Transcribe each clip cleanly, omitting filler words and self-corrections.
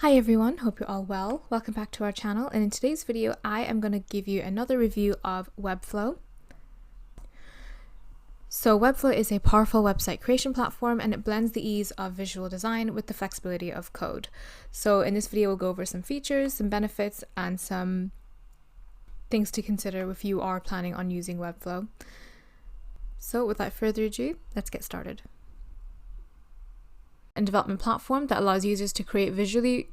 Hi everyone, hope you're all well. Welcome back to our channel, and in today's video I am going to give you another review of Webflow. So Webflow is a powerful website creation platform, and it blends the ease of visual design with the flexibility of code. So in this video we'll go over some features, some benefits, and some things to consider if you are planning on using Webflow. So without further ado, let's get started. A development platform that allows users to create visually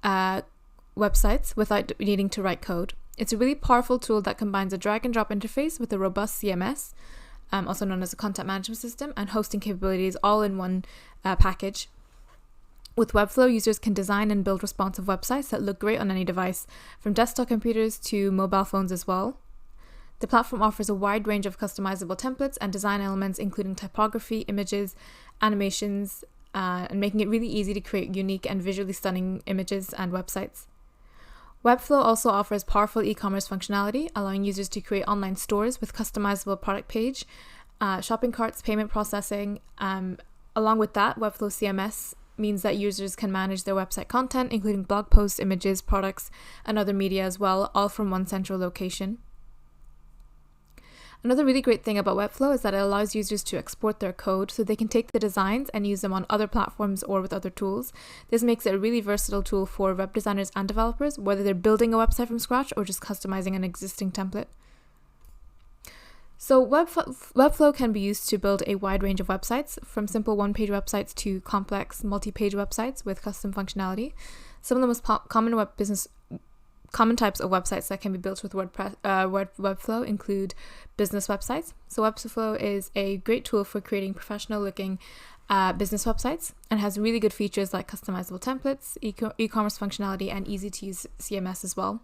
websites without needing to write code. It's a really powerful tool that combines a drag and drop interface with a robust CMS, also known as a content management system, and hosting capabilities all in one package. With Webflow, users can design and build responsive websites that look great on any device, from desktop computers to mobile phones as well. The platform offers a wide range of customizable templates and design elements, including typography, images, animations, and making it really easy to create unique and visually stunning images and websites. Webflow also offers powerful e-commerce functionality, allowing users to create online stores with customizable product page, shopping carts, payment processing. Along with that, Webflow CMS means that users can manage their website content, including blog posts, images, products, and other media as well, all from one central location. Another really great thing about Webflow is that it allows users to export their code so they can take the designs and use them on other platforms or with other tools. This makes it a really versatile tool for web designers and developers, whether they're building a website from scratch or just customizing an existing template. So Webflow can be used to build a wide range of websites, from simple one-page websites to complex multi-page websites with custom functionality. Some of the most common types of websites that can be built with Webflow include business websites. So Webflow is a great tool for creating professional looking business websites, and has really good features like customizable templates, e-commerce functionality, and easy to use CMS as well.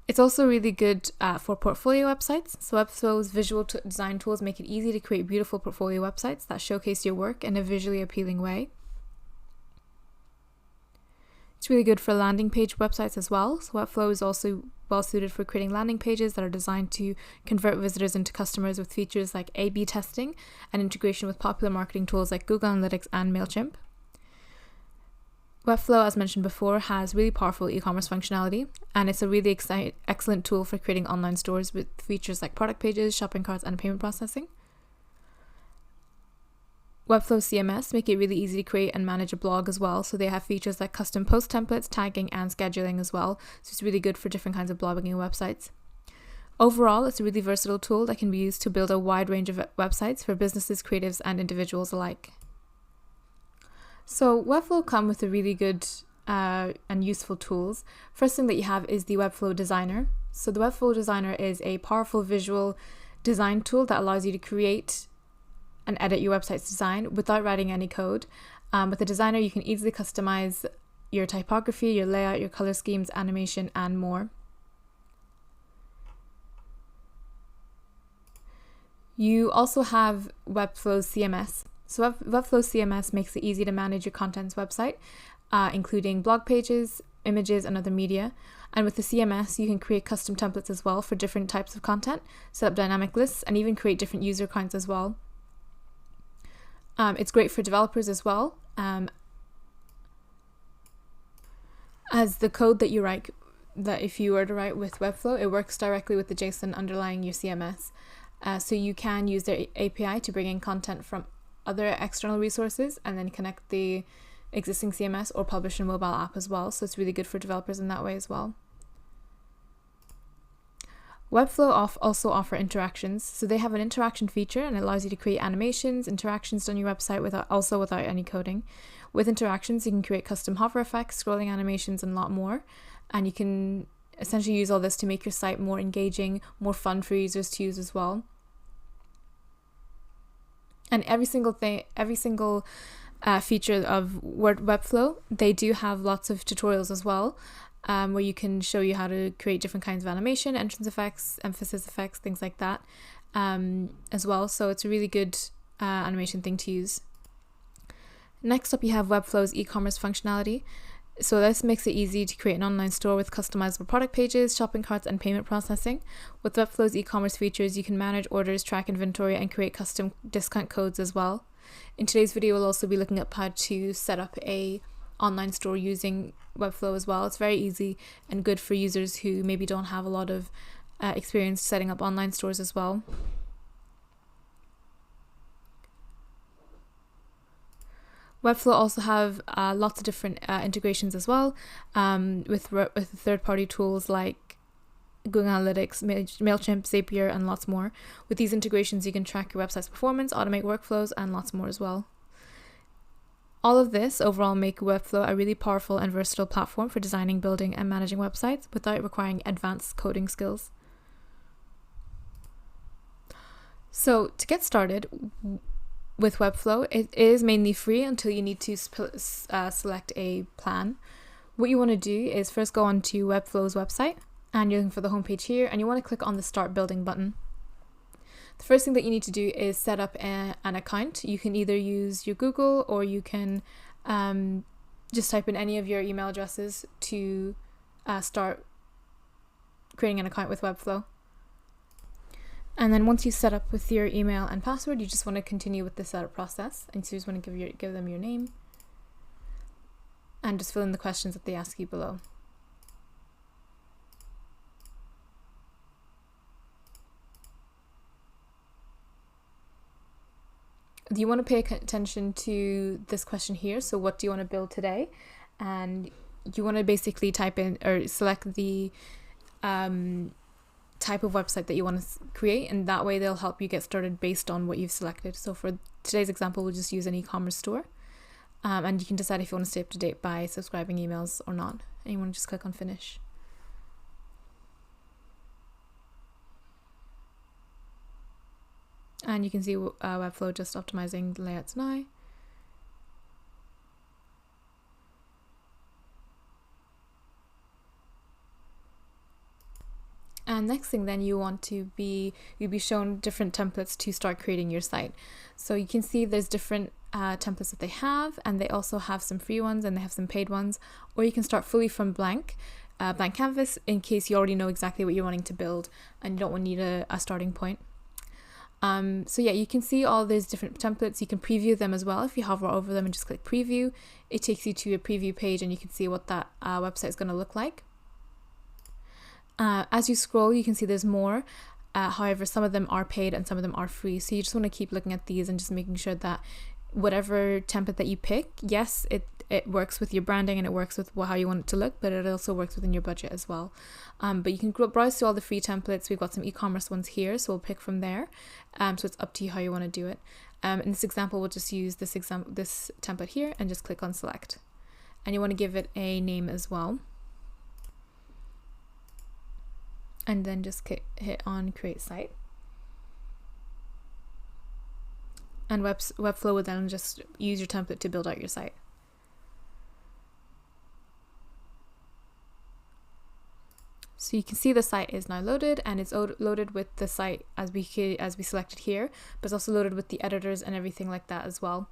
It's also really good for portfolio websites. So Webflow's visual design tools make it easy to create beautiful portfolio websites that showcase your work in a visually appealing way. It's really good for landing page websites as well. So Webflow is also well suited for creating landing pages that are designed to convert visitors into customers, with features like A/B testing and integration with popular marketing tools like Google Analytics and MailChimp. Webflow, as mentioned before, has really powerful e-commerce functionality, and it's a really excellent tool for creating online stores with features like product pages, shopping carts, and payment processing. Webflow CMS make it really easy to create and manage a blog as well, so they have features like custom post templates, tagging, and scheduling as well, so it's really good for different kinds of blogging websites. Overall, it's a really versatile tool that can be used to build a wide range of websites for businesses, creatives, and individuals alike. So Webflow come with a really good and useful tools. First thing that you have is the Webflow Designer. So the Webflow Designer is a powerful visual design tool that allows you to create and edit your website's design without writing any code. With the designer, you can easily customize your typography, your layout, your color schemes, animation, and more. You also have Webflow CMS. So Webflow CMS makes it easy to manage your content's website, including blog pages, images, and other media. And with the CMS, you can create custom templates as well for different types of content, set up dynamic lists, and even create different user accounts as well. It's great for developers as well, as the code that you write, that if you were to write with Webflow, it works directly with the JSON underlying your CMS. So you can use their API to bring in content from other external resources and then connect the existing CMS or publish a mobile app as well. So it's really good for developers in that way as well. Webflow also offer interactions. So they have an interaction feature, and it allows you to create animations, interactions on your website without any coding. With interactions, you can create custom hover effects, scrolling animations, and a lot more. And you can essentially use all this to make your site more engaging, more fun for users to use as well. And every single feature of Webflow, they do have lots of tutorials as well, where you can show you how to create different kinds of animation, entrance effects, emphasis effects, things like that as well. So it's a really good animation thing to use. Next up, you have Webflow's e-commerce functionality. So this makes it easy to create an online store with customizable product pages, shopping carts, and payment processing. With Webflow's e-commerce features, you can manage orders, track inventory, and create custom discount codes as well. In today's video, we'll also be looking at how to set up a online store using Webflow as well. It's very easy and good for users who maybe don't have a lot of experience setting up online stores as well. Webflow also have lots of different integrations as well with third-party tools like Google Analytics, MailChimp, Zapier, and lots more. With these integrations, you can track your website's performance, automate workflows, and lots more as well. All of this overall make Webflow a really powerful and versatile platform for designing, building, and managing websites without requiring advanced coding skills. So to get started with Webflow, it is mainly free until you need to select a plan. What you want to do is first go on to Webflow's website, and you're looking for the homepage here, and you want to click on the Start Building button. The first thing that you need to do is set up an account. You can either use your Google, or you can just type in any of your email addresses to start creating an account with Webflow. And then once you set up with your email and password, you just want to continue with the setup process. And so you just want to give them your name and just fill in the questions that they ask you below. You want to pay attention to this question here. So what do you want to build today? And you want to basically type in or select the type of website that you want to create, and that way they'll help you get started based on what you've selected. So for today's example, we'll just use an e-commerce store, and you can decide if you want to stay up to date by subscribing emails or not, and you want to just click on finish. And you can see Webflow just optimizing the layouts now. And next thing then you'll be shown different templates to start creating your site. So you can see there's different templates that they have, and they also have some free ones and they have some paid ones, or you can start fully from blank canvas in case you already know exactly what you're wanting to build and you don't need a starting point. So yeah, you can see all these different templates. You can preview them as well. If you hover over them and just click preview, it takes you to a preview page and you can see what that website is going to look like. As you scroll, you can see there's more. However, some of them are paid and some of them are free. So you just want to keep looking at these and just making sure that whatever template that you pick, yes, it works with your branding and it works with how you want it to look, but it also works within your budget as well. But you can browse through all the free templates. We've got some e-commerce ones here, so we'll pick from there. So it's up to you how you want to do it. In this example, we'll just use this template here and just click on select. And you want to give it a name as well. And then just hit on create site. And Webflow will then just use your template to build out your site. So you can see the site is now loaded, and it's loaded with the site as we selected here, but it's also loaded with the editors and everything like that as well.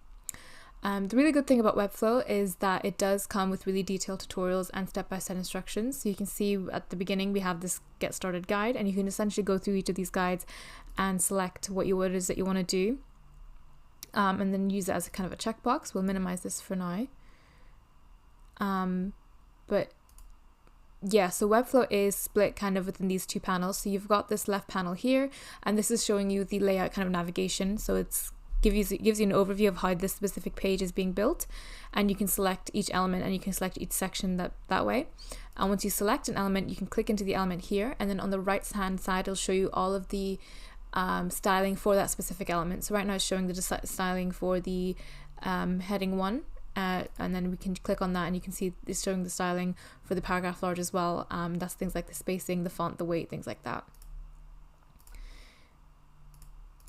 The really good thing about Webflow is that it does come with really detailed tutorials and step-by-step instructions. So you can see at the beginning we have this get started guide, and you can essentially go through each of these guides and select what it is that you want to do, and then use it as a kind of a checkbox. We'll minimize this for now. But yeah, so Webflow is split kind of within these two panels. So you've got this left panel here, and this is showing you the layout kind of navigation. So it's gives you an overview of how this specific page is being built, and you can select each element and you can select each section that way. And once you select an element, you can click into the element here, and then on the right hand side it'll show you all of the styling for that specific element. So right now it's showing the styling for the heading 1, and then we can click on that and you can see it's showing the styling for the paragraph large as well. That's things like the spacing, the font, the weight, things like that.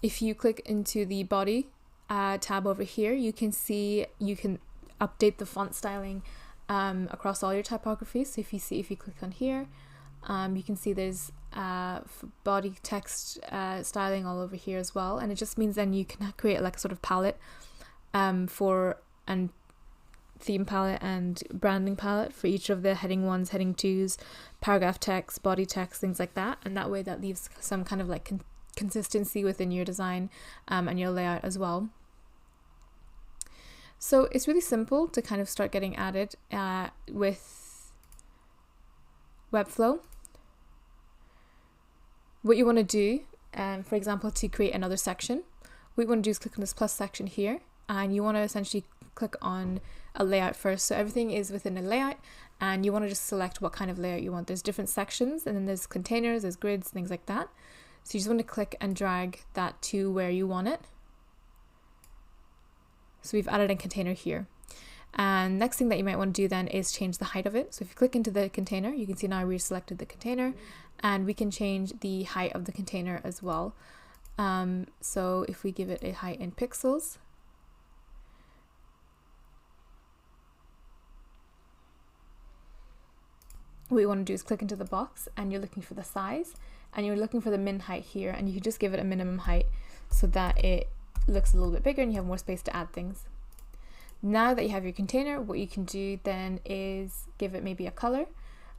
If you click into the body tab over here, you can see you can update the font styling across all your typographies. So if you click on here, you can see there's body text styling all over here as well, and it just means then you can create like a sort of palette and theme palette and branding palette for each of the heading 1s, heading 2s, paragraph text, body text, things like that, and that way that leaves some kind of like consistency within your design and your layout as well. So it's really simple to kind of start getting added with Webflow. What you want to do, for example, to create another section, what you want to do is click on this plus section here, and you want to essentially click on a layout first. So everything is within a layout, and you want to just select what kind of layout you want. There's different sections, and then there's containers, there's grids, things like that. So you just want to click and drag that to where you want it. So we've added a container here. And next thing that you might want to do then is change the height of it. So if you click into the container, you can see now we selected the container, and we can change the height of the container as well. So if we give it a height in pixels, what you want to do is click into the box, and you're looking for the size, and you're looking for the min height here, and you can just give it a minimum height so that it looks a little bit bigger and you have more space to add things. Now that you have your container, what you can do then is give it maybe a color,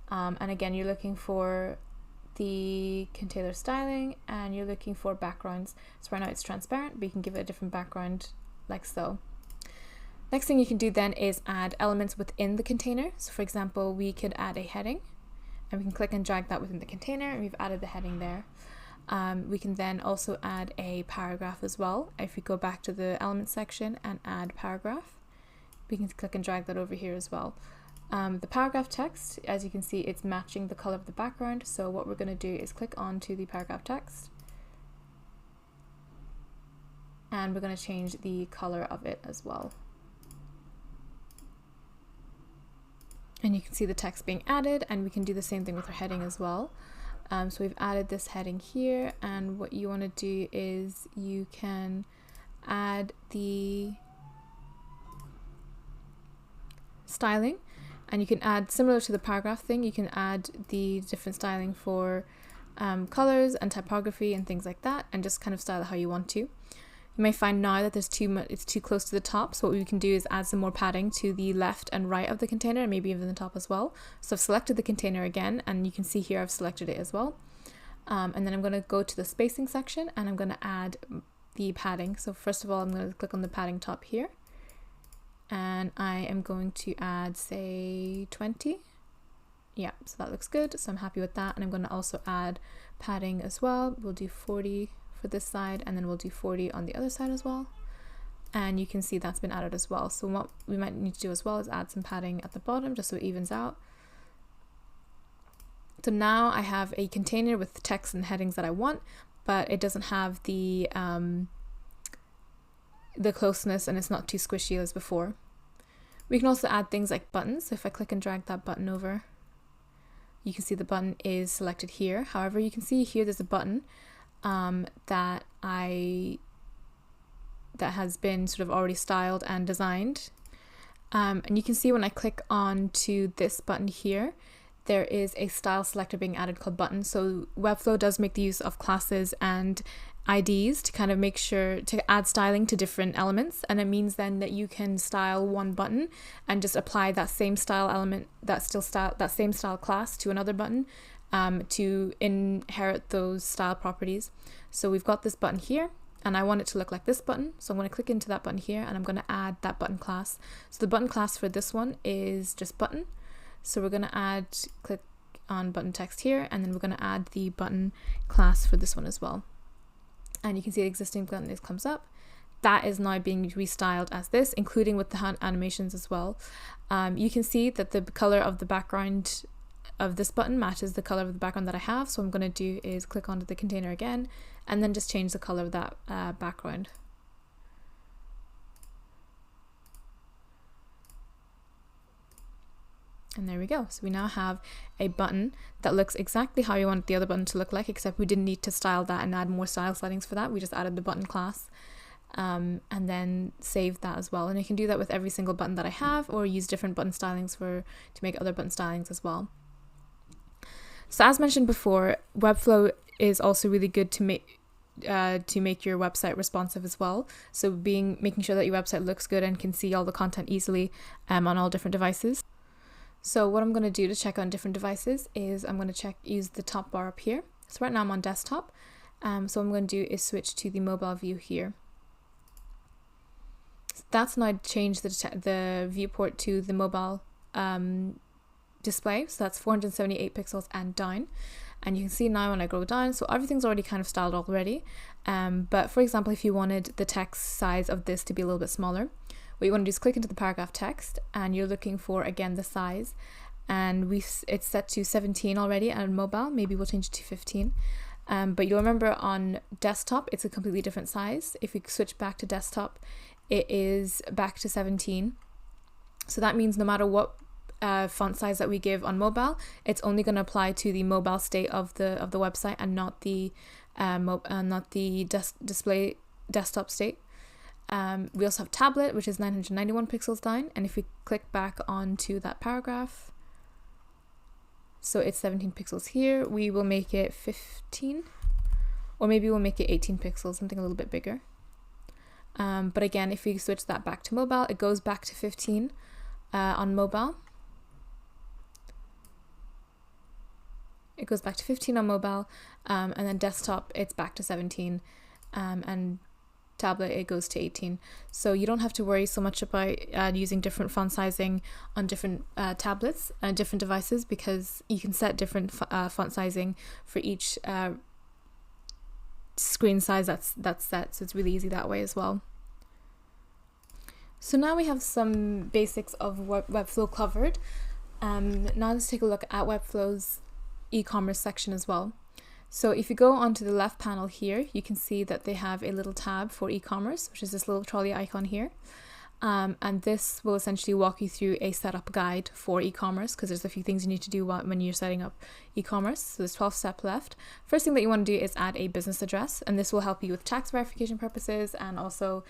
and again you're looking for the container styling, and you're looking for backgrounds. So right now it's transparent, but you can give it a different background like so. Next thing you can do then is add elements within the container. So for example, we could add a heading, and we can click and drag that within the container, and we've added the heading there. We can then also add a paragraph as well. If we go back to the element section and add paragraph, we can click and drag that over here as well. The paragraph text, as you can see, it's matching the color of the background. So what we're going to do is click onto the paragraph text, and we're going to change the color of it as well. And you can see the text being added, and we can do the same thing with our heading as well. So we've added this heading here, and what you want to do is you can add the styling, and you can add, similar to the paragraph thing, you can add the different styling for colors and typography and things like that, and just kind of style it how you want to. You may find now that there's it's too close to the top, so what we can do is add some more padding to the left and right of the container, and maybe even the top as well. So I've selected the container again, and you can see here I've selected it as well. And then I'm going to go to the spacing section, and I'm going to add the padding. So first of all, I'm going to click on the padding top here, and I am going to add, say, 20. Yeah, so that looks good, so I'm happy with that. And I'm going to also add padding as well. We'll do 40 for this side, and then we'll do 40 on the other side as well, and you can see that's been added as well. So what we might need to do as well is add some padding at the bottom just so it evens out. So now I have a container with text and headings that I want, but it doesn't have the closeness, and it's not too squishy as before. We can also add things like buttons. So if I click and drag that button over, you can see the button is selected here. However, you can see here there's a button that has been sort of already styled and designed, and you can see when I click on to this button here, there is a style selector being added called button. So Webflow does make the use of classes and IDs to kind of make sure to add styling to different elements, and it means then that you can style one button and just apply that same style element, that same style class to another button, to inherit those style properties. So we've got this button here, and I want it to look like this button, so I'm going to click into that button here, and I'm going to add that button class. So the button class for this one is just button, so we're going to click on button text here, and then we're going to add the button class for this one as well. And you can see the existing button comes up. That is now being restyled as this, including with the hand animations as well. You can see that the color of the background of this button matches the color of the background that I have. So what I'm going to do is click onto the container again, and then just change the color of that background. And there we go. So we now have a button that looks exactly how you want the other button to look like, except we didn't need to style that and add more style settings for that. We just added the button class, and then save that as well. And you can do that with every single button that I have, or use different button stylings to make other button stylings as well. So as mentioned before, Webflow is also really good to make your website responsive as well. So making sure that your website looks good and can see all the content easily on all different devices. So what I'm going to do to check on different devices is I'm going to use the top bar up here. So right now I'm on desktop. So what I'm going to do is switch to the mobile view here. That's now changed the viewport to the mobile display. So that's 478 pixels and down. And you can see now when I go down, so everything's already kind of styled already. But for example, if you wanted the text size of this to be a little bit smaller, what you want to do is click into the paragraph text, and you're looking for, again, the size. And it's set to 17 already on mobile. Maybe we'll change it to 15. But you'll remember on desktop, it's a completely different size. If we switch back to desktop, it is back to 17. So that means no matter what font size that we give on mobile, it's only going to apply to the mobile state of the website and not the display desktop state. We also have tablet, which is 991 pixels down, and if we click back onto that paragraph, so it's 17 pixels here, we will make it 15, or maybe we'll make it 18 pixels, something a little bit bigger. But again, if we switch that back to mobile, it goes back to 15 on mobile. It goes back to 15 on mobile, and then desktop, it's back to 17, and tablet, it goes to 18. So you don't have to worry so much about using different font sizing on different tablets and different devices, because you can set different font sizing for each screen size that's set. So it's really easy that way as well. So now we have some basics of Webflow covered. Now let's take a look at Webflow's e-commerce section as well. So if you go onto the left panel here, you can see that they have a little tab for e-commerce, which is this little trolley icon here. And this will essentially walk you through a setup guide for e-commerce, because there's a few things you need to do when you're setting up e-commerce. So there's 12 steps left. First thing that you want to do is add a business address, and this will help you with tax verification purposes, and also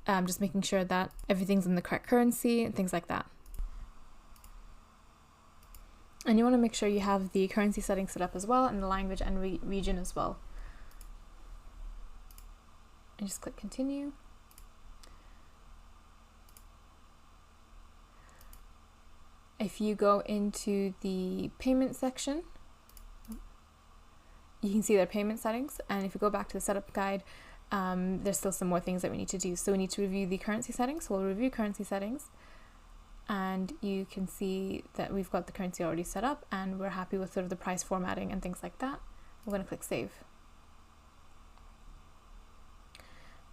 just making sure that everything's in the correct currency and things like that. And you want to make sure you have the currency settings set up as well, and the language and region as well. And just click continue. If you go into the payment section, you can see their payment settings. And if you go back to the setup guide, there's still some more things that we need to do. So we need to review the currency settings. So we'll review currency settings. And you can see that we've got the currency already set up, and we're happy with sort of the price formatting and things like that. We're going to click save.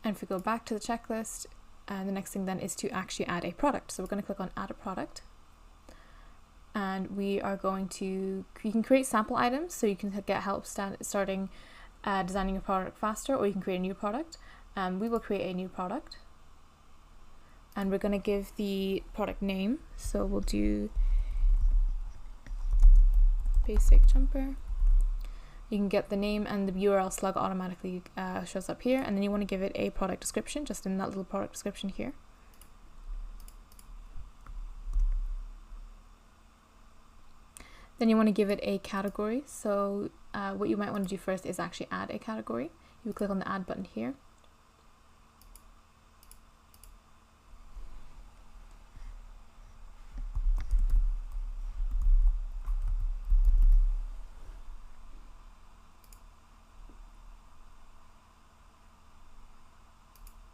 And if we go back to the checklist, the next thing then is to actually add a product. So we're going to click on add a product. And we are going to, you can create sample items, so you can get help starting designing a product faster, or you can create a new product. We will create a new product. And we're going to give the product name. So we'll do basic jumper. You can get the name, and the URL slug automatically shows up here. And then you want to give it a product description, just in that little product description here. Then you want to give it a category. So what you might want to do first is actually add a category. You click on the add button here.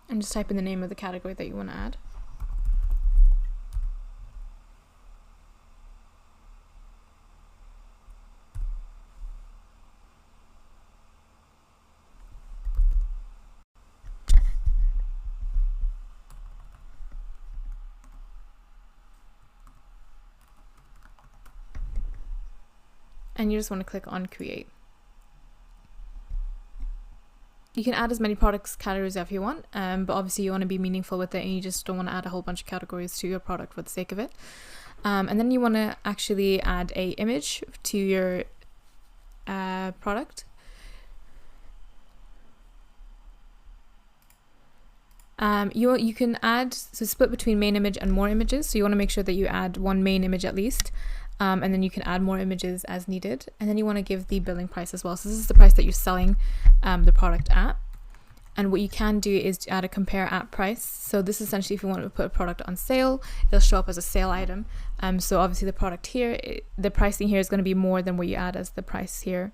And just type in the name of the category that you want to add. And you just want to click on create. You can add as many products categories if you want, but obviously you want to be meaningful with it, and you just don't want to add a whole bunch of categories to your product for the sake of it. And then you want to actually add a image to your product. You can add, so split between main image and more images, so you want to make sure that you add one main image at least. And then you can add more images as needed. And then you want to give the billing price as well. So this is the price that you're selling the product at. And what you can do is to add a compare at price. So this is essentially if you want to put a product on sale, it'll show up as a sale item. So obviously the product here, the pricing here is going to be more than what you add as the price here.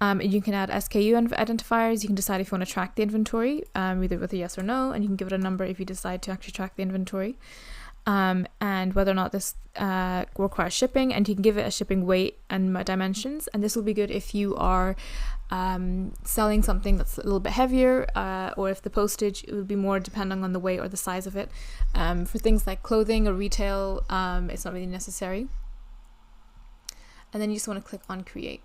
You can add SKU identifiers. You can decide if you want to track the inventory, either with a yes or no, and you can give it a number if you decide to actually track the inventory. And whether or not this requires shipping, and you can give it a shipping weight and dimensions. And this will be good if you are selling something that's a little bit heavier, or if the postage, it would be more depending on the weight or the size of it. For things like clothing or retail, it's not really necessary. And then you just want to click on create.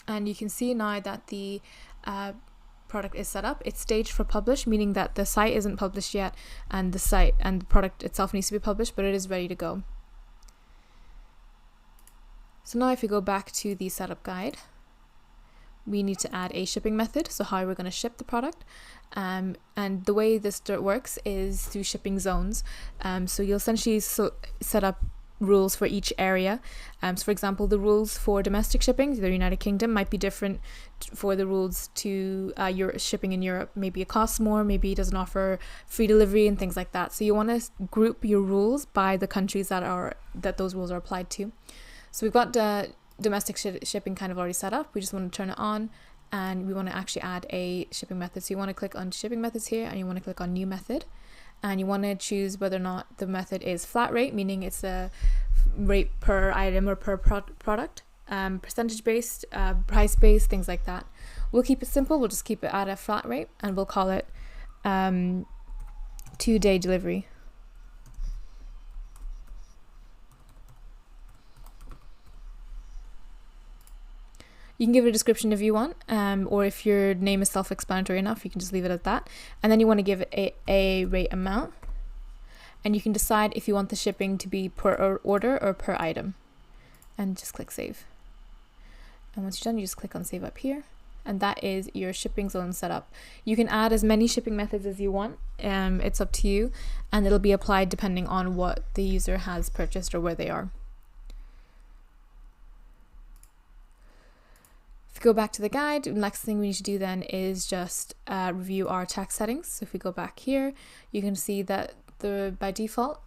And you can see now that the product is set up. It's staged for publish, meaning that the site isn't published yet, and the site and the product itself needs to be published, but it is ready to go. So now if we go back to the setup guide, we need to add a shipping method, so how we're going to ship the product. And the way this works is through shipping zones. So you'll essentially set up rules for each area. So for example, the rules for domestic shipping to the United Kingdom might be different for the rules to your shipping in Europe. Maybe it costs more, maybe it doesn't offer free delivery and things like that. So you want to group your rules by the countries that those rules are applied to. So we've got the domestic shipping kind of already set up. We just want to turn it on, and we want to actually add a shipping method. So you want to click on shipping methods here, and you want to click on new method. And you want to choose whether or not the method is flat rate, meaning it's a rate per item or per product, percentage based, price based, things like that. We'll keep it simple. We'll just keep it at a flat rate, and we'll call it 2-day delivery. You can give it a description if you want, or if your name is self-explanatory enough, you can just leave it at that. And then you want to give it a rate amount, and you can decide if you want the shipping to be per order or per item, and just click save. And once you're done, you just click on save up here, and that is your shipping zone setup. You can add as many shipping methods as you want. It's up to you, and it'll be applied depending on what the user has purchased or where they are. If we go back to the guide, the next thing we need to do then is just review our tax settings. So if we go back here, you can see that by default,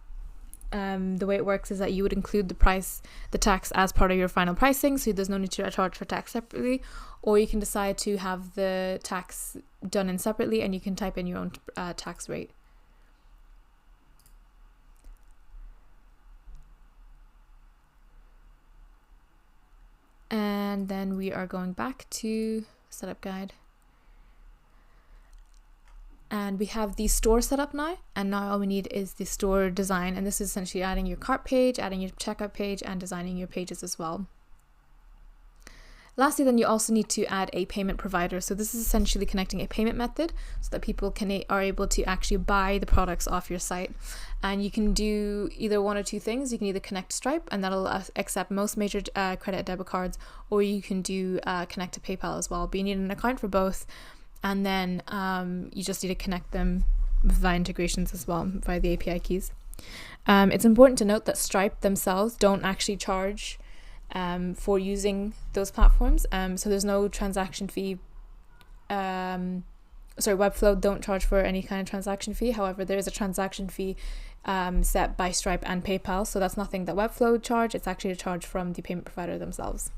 the way it works is that you would include the tax as part of your final pricing, so there's no need to charge for tax separately, or you can decide to have the tax done in separately, and you can type in your own tax rate. And then we are going back to setup guide, and we have the store set up now, and now all we need is the store design, and this is essentially adding your cart page, adding your checkout page, and designing your pages as well. Lastly, then you also need to add a payment provider. So this is essentially connecting a payment method so that people are able to actually buy the products off your site. And you can do either one or two things. You can either connect Stripe, and that'll accept most major credit and debit cards, or you can do connect to PayPal as well. But you need an account for both, and then you just need to connect them via integrations as well, via the API keys. It's important to note that Stripe themselves don't actually charge for using those platforms, so there's no transaction fee. Webflow don't charge for any kind of transaction fee. However, there is a transaction fee set by Stripe and PayPal, so that's nothing that Webflow would charge. It's actually a charge from the payment provider themselves.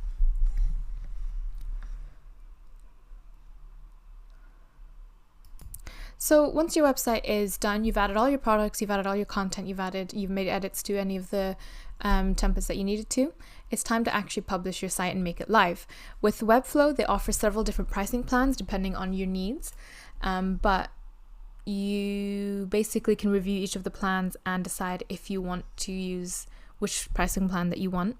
So once your website is done, you've added all your products, you've added all your content, you've made edits to any of the templates that you needed to, it's time to actually publish your site and make it live. With Webflow, they offer several different pricing plans depending on your needs, but you basically can review each of the plans and decide if you want to use which pricing plan that you want.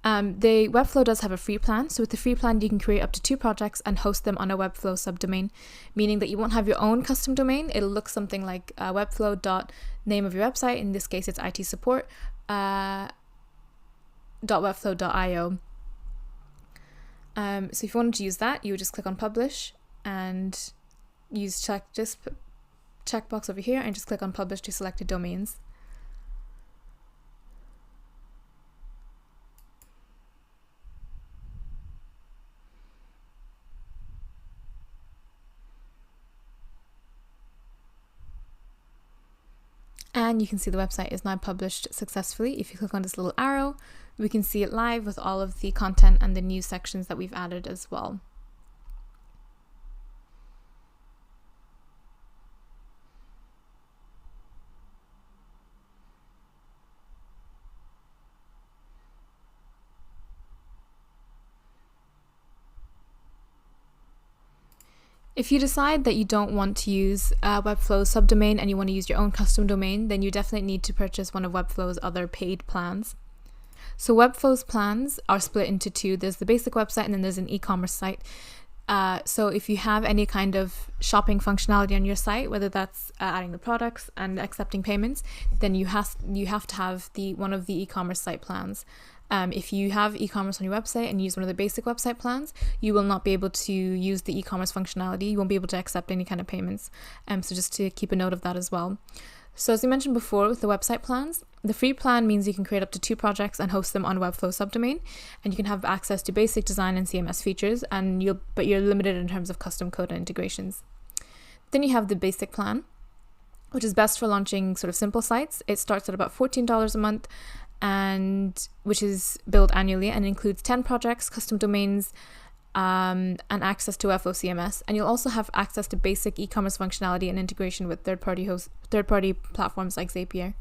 The Webflow does have a free plan, so with the free plan you can create up to 2 projects and host them on a Webflow subdomain, meaning that you won't have your own custom domain. It'll look something like webflow.name of your website, in this case it's IT support, .webflow.io. So if you wanted to use that, you would just click on publish and use checkbox over here and just click on publish to selected domains. And you can see the website is now published successfully. If you click on this little arrow, we can see it live with all of the content and the new sections that we've added as well. If you decide that you don't want to use Webflow's subdomain and you want to use your own custom domain, then you definitely need to purchase one of Webflow's other paid plans. So Webflow's plans are split into two. There's the basic website and then there's an e-commerce site. So if you have any kind of shopping functionality on your site, whether that's adding the products and accepting payments, then you have to have one of the e-commerce site plans. If you have e-commerce on your website and use one of the basic website plans, you will not be able to use the e-commerce functionality. You won't be able to accept any kind of payments. So just to keep a note of that as well. So as we mentioned before with the website plans, the free plan means you can create up to 2 projects and host them on Webflow subdomain, and you can have access to basic design and CMS features, but you're limited in terms of custom code and integrations. Then you have the basic plan, which is best for launching sort of simple sites. It starts at about $14 a month, and which is billed annually and includes 10 projects, custom domains, and access to Webflow CMS. And you'll also have access to basic e-commerce functionality and integration with third-party platforms like Zapier.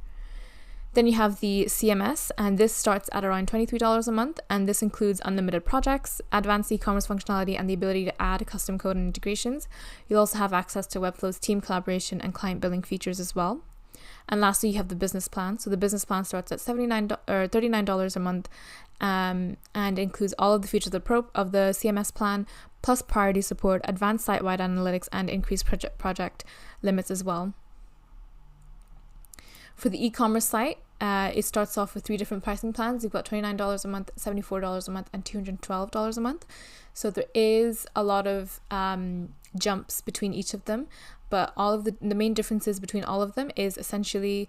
Then you have the CMS, and this starts at around $23 a month, and this includes unlimited projects, advanced e-commerce functionality, and the ability to add custom code and integrations. You'll also have access to Webflow's team collaboration and client billing features as well. And lastly, you have the business plan. So the business plan starts at $39 a month, and includes all of the features of the CMS plan, plus priority support, advanced site-wide analytics, and increased project limits as well. For the e-commerce site, it starts off with 3 different pricing plans. You've got $29 a month, $74 a month, and $212 a month. So there is a lot of jumps between each of them, but all of the main differences between all of them is essentially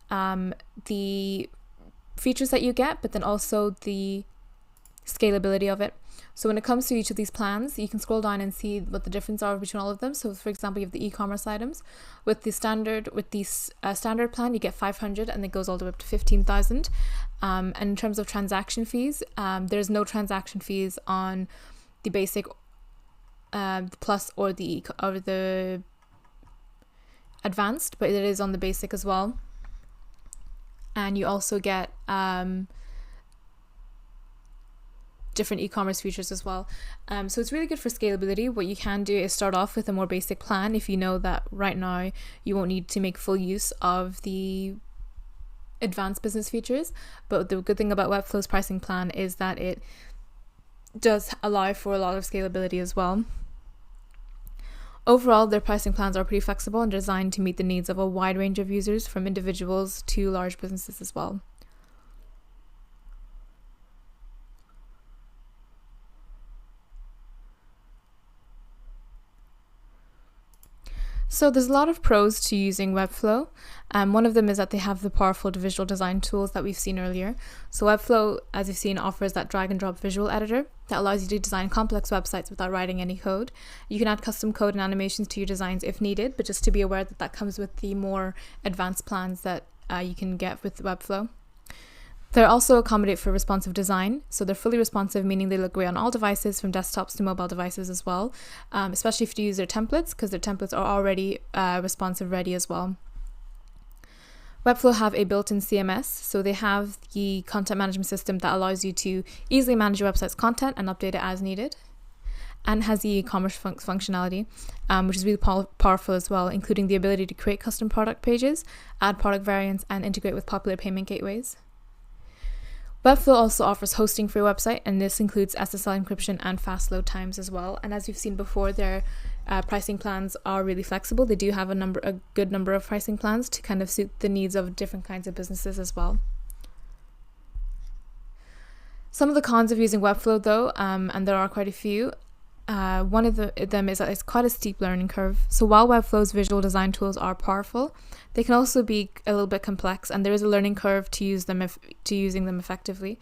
the features that you get, but then also the scalability of it. So when it comes to each of these plans, you can scroll down and see what the difference are between all of them. So for example, you have the e-commerce items. With the standard plan, you get 500, and it goes all the way up to 15,000. And in terms of transaction fees, there's no transaction fees on the basic, the plus, or the advanced, but it is on the basic as well. And you also get different e-commerce features as well. So it's really good for scalability. What you can do is start off with a more basic plan if you know that right now you won't need to make full use of the advanced business features. But the good thing about Webflow's pricing plan is that it does allow for a lot of scalability as well. Overall, their pricing plans are pretty flexible and designed to meet the needs of a wide range of users, from individuals to large businesses as well. So there's a lot of pros to using Webflow. One of them is that they have the powerful visual design tools that we've seen earlier. So Webflow, as you've seen, offers that drag and drop visual editor that allows you to design complex websites without writing any code. You can add custom code and animations to your designs if needed, but just to be aware that that comes with the more advanced plans that you can get with Webflow. They also accommodate for responsive design, so they're fully responsive, meaning they look great on all devices, from desktops to mobile devices as well, especially if you use their templates, because their templates are already responsive ready as well. Webflow have a built-in CMS, so they have the content management system that allows you to easily manage your website's content and update it as needed, and has the e-commerce functionality, which is really powerful as well, including the ability to create custom product pages, add product variants, and integrate with popular payment gateways. Webflow also offers hosting for your website, and this includes SSL encryption and fast load times as well. And as you've seen before, their pricing plans are really flexible. They do have a good number of pricing plans to kind of suit the needs of different kinds of businesses as well. Some of the cons of using Webflow though, and there are quite a few, one of them is that it's quite a steep learning curve. So while Webflow's visual design tools are powerful, they can also be a little bit complex, and there is a learning curve to using them effectively.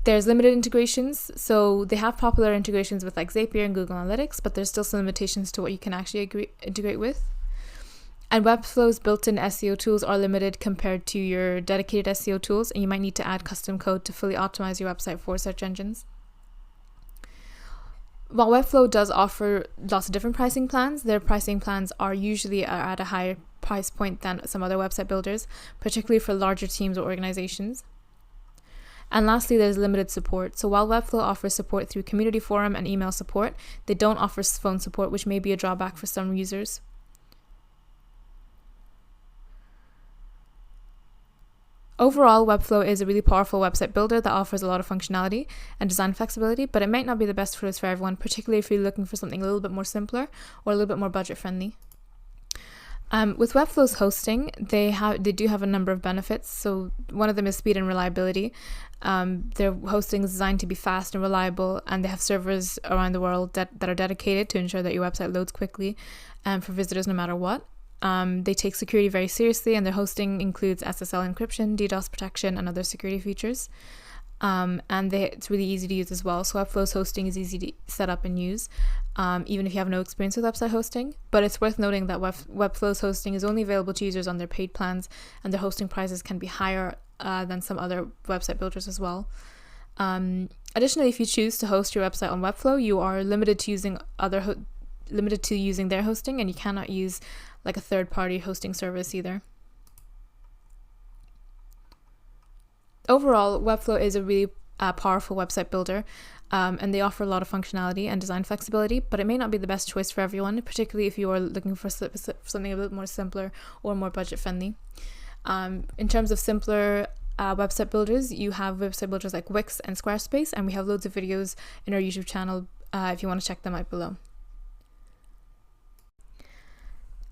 There's limited integrations, so they have popular integrations with like Zapier and Google Analytics, but there's still some limitations to what you can actually integrate with. And Webflow's built-in SEO tools are limited compared to your dedicated SEO tools, and you might need to add custom code to fully optimize your website for search engines. While Webflow does offer lots of different pricing plans, their pricing plans are usually at a higher price point than some other website builders, particularly for larger teams or organizations. And lastly, there's limited support. So while Webflow offers support through community forum and email support, they don't offer phone support, which may be a drawback for some users. Overall, Webflow is a really powerful website builder that offers a lot of functionality and design flexibility, but it might not be the best choice for everyone, particularly if you're looking for something a little bit more simpler or a little bit more budget friendly. With Webflow's hosting, they do have a number of benefits. So one of them is speed and reliability. Their hosting is designed to be fast and reliable, and they have servers around the world that are dedicated to ensure that your website loads quickly for visitors no matter what. They take security very seriously, and their hosting includes SSL encryption, DDoS protection, and other security features. And it's really easy to use as well. So Webflow's hosting is easy to set up and use, even if you have no experience with website hosting. But it's worth noting that Webflow's hosting is only available to users on their paid plans, and their hosting prices can be higher than some other website builders as well. Additionally, if you choose to host your website on Webflow, you are limited to using using their hosting, and you cannot use like a third-party hosting service either. Overall, Webflow is a really powerful website builder, and they offer a lot of functionality and design flexibility, but it may not be the best choice for everyone, particularly if you are looking for something a bit more simpler or more budget-friendly. In terms of simpler website builders, you have website builders like Wix and Squarespace, and we have loads of videos in our YouTube channel if you want to check them out below.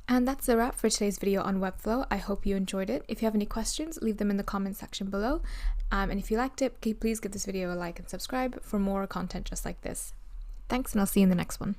And that's a wrap for today's video on Webflow. I hope you enjoyed it. If you have any questions, leave them in the comment section below. And if you liked it, please give this video a like and subscribe for more content just like this. Thanks, and I'll see you in the next one.